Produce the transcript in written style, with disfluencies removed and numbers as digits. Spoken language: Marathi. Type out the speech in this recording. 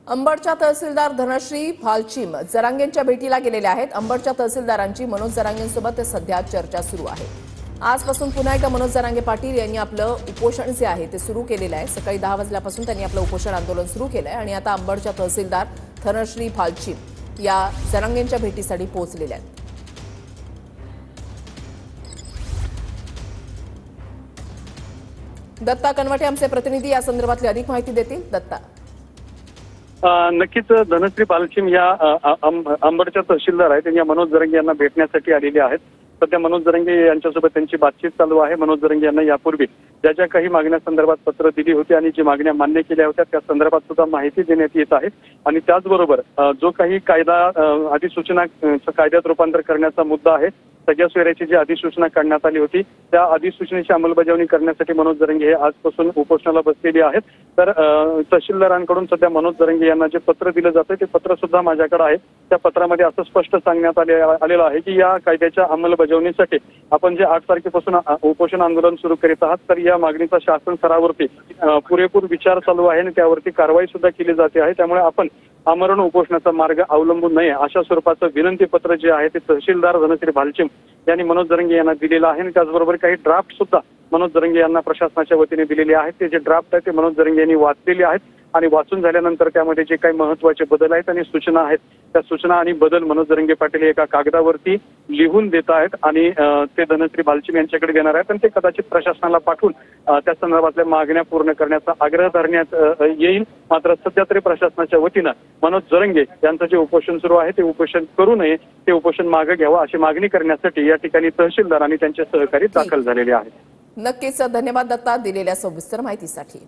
अंबडच्या तहसीलदार धनश्री भालचीम जरांगेंच्या भेटीला गेलेल्या आहेत। अंबडच्या तहसीलदारांची मनोज जरांगेंसोबत सध्या चर्चा सुरू आहे। आजपासून पुन्हा एकदा मनोज जरांगे पाटील यांनी आपलं उपोषण जे आहे ते सुरू केलेलं आहे। सकाळी 10 वाजल्यापासून त्यांनी आपलं उपोषण आंदोलन सुरू केलंय आणि आता अंबडच्या तहसीलदार धनश्री भालचीम या जरांगेंच्या भेटीसाठी पोहोचलेल्या आहेत। दत्ता कनवटे आमचे प्रतिनिधी या संदर्भातली अधिक माहिती देतील। दत्ता, नक्कीच धनश्री भालचीम या अंबडच्या तहसीलदार आहेत, त्यांनी मनोज जरांगे यांना भेटण्यासाठी आलेले आहेत। सध्या मनोज जरांगे यांच्यासोबत त्यांची बातचीत चालू आहे। मनोज जरांगे यांना यापूर्वी ज्या काही मागण्यासंदर्भात पत्र दिली होती आणि जी मागण्या मान्य केल्या होत्या त्या संदर्भात सुद्धा माहिती देण्यात येत आहे। आणि त्याचबरोबर जो काही कायदा अधिसूचना कायद्यात रूपांतर करण्याचा मुद्दा आहे, सगळ्या सोयऱ्याची जी अधिसूचना काढण्यात आली होती त्या अधिसूचनेची अंमलबजावणी करण्यासाठी मनोज जरांगे हे आजपासून उपोषणाला बसलेले आहेत। तर तहसीलदारांकडून सध्या मनोज जरांगे यांना जे पत्र दिलं जातं ते पत्र सुद्धा माझ्याकडे आहे। त्या पत्रामध्ये असं स्पष्ट सांगण्यात आलेलं आहे की या कायद्याच्या अंमलबजावणीसाठी आपण जे 8 तारखेपासून उपोषण आंदोलन सुरू करीत आहात, तर या मागणीचा शासन स्तरावरती पुरेपूर विचार चालू आहे आणि त्यावरती कारवाई सुद्धा केली जाते आहे। त्यामुळे आपण आमरण उपोषणाचा मार्ग अवलंबू नये अशा स्वरूपाचं विनंती पत्र जे आहे ते तहसीलदार धनश्री भालचीम यांनी मनोज जरांगे यांना दिलेलं आहे। आणि त्याचबरोबर काही ड्राफ्ट सुद्धा मनोज जरांगे यांना प्रशासनाच्या वतीने दिलेले आहेत। ते जे ड्राफ्ट आहे ते मनोज जरांगे यांनी वाचलेले आहेत आणि वाचून झाल्यानंतर त्यामध्ये जे काही महत्त्वाचे बदल आहेत आणि सूचना आहेत त्या सूचना आणि बदल मनोज जरांगे पाटील एका कागदावरती लिहून देत आहेत आणि ते धनश्री भालचीम यांच्याकडे देणार आहेत आणि ते कदाचित प्रशासनाला पाठवून त्या संदर्भातल्या मागण्या पूर्ण करण्याचा आग्रह धरण्यात येईल। मात्र सध्या तरी प्रशासनाच्या वतीनं मनोज जरांगे यांचं जे उपोषण सुरू आहे ते उपोषण करू नये, ते उपोषण मागे घ्यावं अशी मागणी करण्यासाठी या ठिकाणी तहसीलदार आणि त्यांचे सहकारी दाखल झालेले आहेत। नक्कीच धन्यवाद दत्ता दिलेल्या सविस्तर माहितीसाठी।